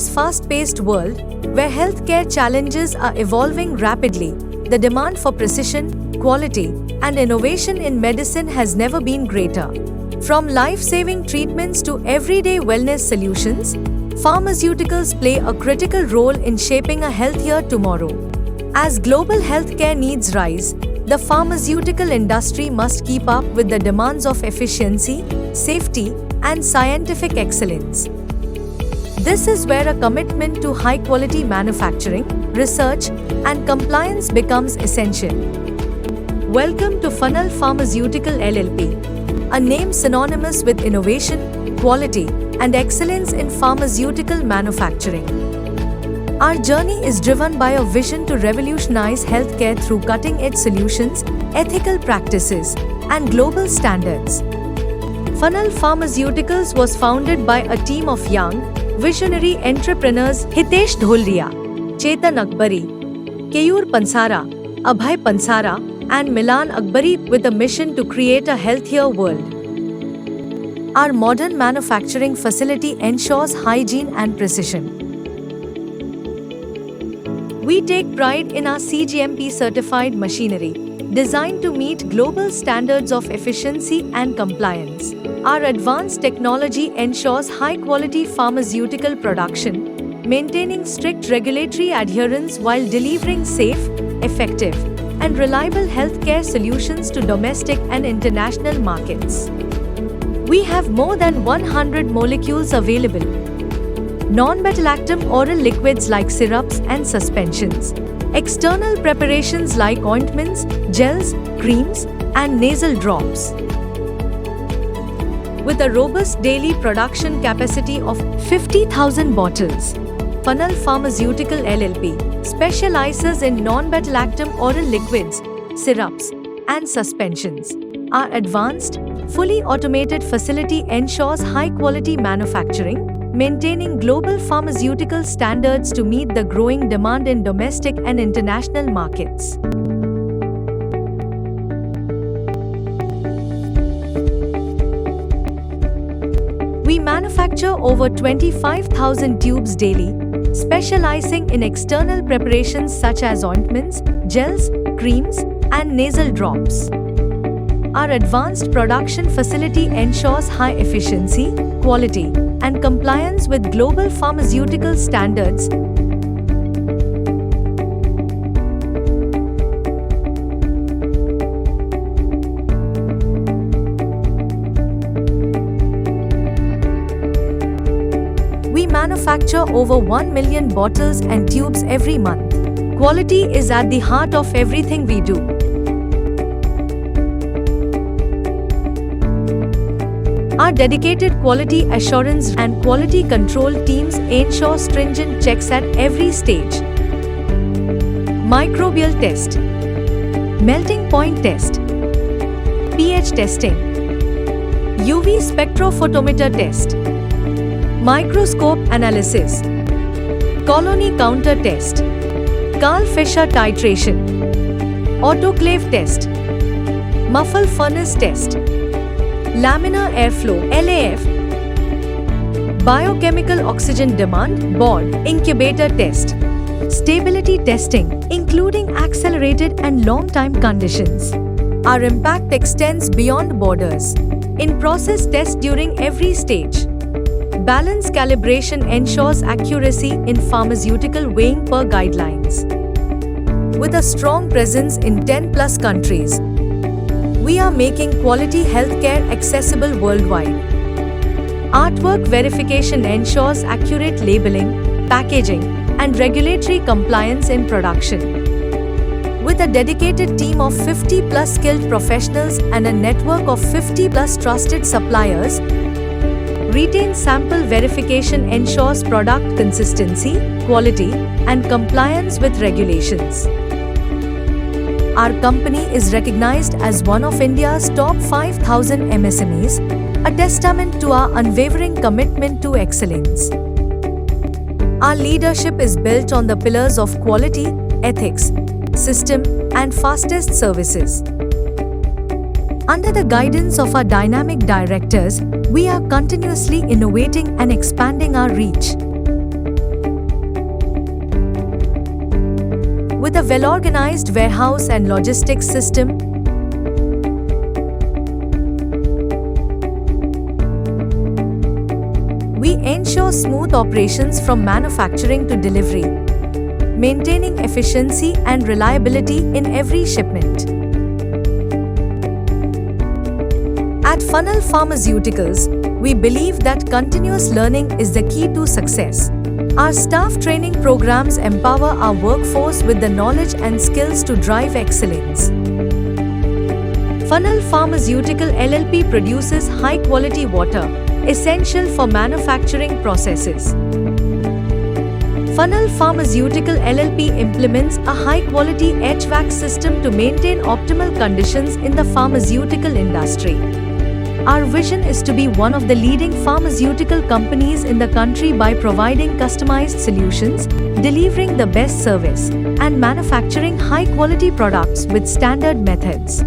today's fast-paced world, where healthcare challenges are evolving rapidly, the demand for precision, quality, and innovation in medicine has never been greater. From life-saving treatments to everyday wellness solutions, pharmaceuticals play a critical role in shaping a healthier tomorrow. As global healthcare needs rise, the pharmaceutical industry must keep up with the demands of efficiency, safety, and scientific excellence. This is where a commitment to high-quality manufacturing, research, and compliance becomes essential. Welcome to Funnel Pharmaceutical LLP, a name synonymous with innovation, quality, and excellence in pharmaceutical manufacturing. Our journey is driven by a vision to revolutionize healthcare through cutting-edge solutions, ethical practices, and global standards. Funnel Pharmaceuticals was founded by a team of young, visionary entrepreneurs Hitesh Dholria, Chetan Akbari, Keyur Pansara, Abhay Pansara, and Milan Akbari with a mission to create a healthier world. Our modern manufacturing facility ensures hygiene and precision. We take pride in our CGMP-certified machinery, designed to meet global standards of efficiency and compliance. Our advanced technology ensures high-quality pharmaceutical production, maintaining strict regulatory adherence while delivering safe, effective, and reliable healthcare solutions to domestic and international markets. We have more than 100 molecules available. Non-metal-actum oral liquids like syrups and suspensions. External preparations like ointments, gels, creams, and nasal drops. With a robust daily production capacity of 50,000 bottles, Funnel Pharmaceutical LLP specializes in non-metal-actum oral liquids, syrups, and suspensions. Our advanced, fully automated facility ensures high-quality manufacturing, maintaining global pharmaceutical standards to meet the growing demand in domestic and international markets. We manufacture over 25,000 tubes daily, specializing in external preparations such as ointments, gels, creams, and nasal drops. Our advanced production facility ensures high efficiency, quality, and compliance with global pharmaceutical standards. We manufacture over 1 million bottles and tubes every month. Quality is at the heart of everything we do. Our dedicated quality assurance and quality control teams ensure stringent checks at every stage. Microbial test, melting point test, pH testing, UV spectrophotometer test, microscope analysis, colony counter test, Karl Fischer titration, autoclave test, muffle furnace test, laminar airflow (LAF), biochemical oxygen demand (BOD), incubator test, stability testing, including accelerated and long-time conditions. Our impact extends beyond borders. In-process tests during every stage. Balance calibration ensures accuracy in pharmaceutical weighing per guidelines. With a strong presence in 10+ countries, we are making quality healthcare accessible worldwide. Artwork verification ensures accurate labeling, packaging, and regulatory compliance in production. With a dedicated team of 50+ skilled professionals and a network of 50+ trusted suppliers, Retained sample verification ensures product consistency, quality, and compliance with regulations. Our company is recognized as one of India's top 5,000 MSMEs, a testament to our unwavering commitment to excellence. Our leadership is built on the pillars of quality, ethics, system, and fastest services. Under the guidance of our dynamic directors, we are continuously innovating and expanding our reach. a well-organized warehouse and logistics system. We ensure smooth operations from manufacturing to delivery, maintaining efficiency and reliability in every shipment. At Funnel Pharmaceuticals, we believe that continuous learning is the key to success. Our staff training programs empower our workforce with the knowledge and skills to drive excellence. Funnel Pharmaceutical LLP produces high-quality water, essential for manufacturing processes. Funnel Pharmaceutical LLP implements a high-quality HVAC system to maintain optimal conditions in the pharmaceutical industry. Our vision is to be one of the leading pharmaceutical companies in the country by providing customized solutions, delivering the best service, and manufacturing high-quality products with standard methods.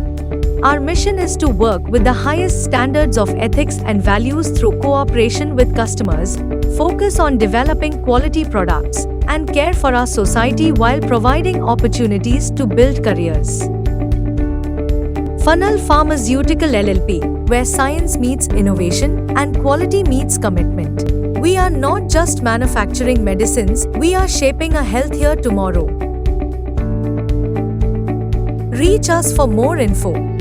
Our mission is to work with the highest standards of ethics and values through cooperation with customers, focus on developing quality products, and care for our society while providing opportunities to build careers. Funnel Pharmaceutical LLP, where science meets innovation and quality meets commitment. We are not just manufacturing medicines, we are shaping a healthier tomorrow. Reach us for more info.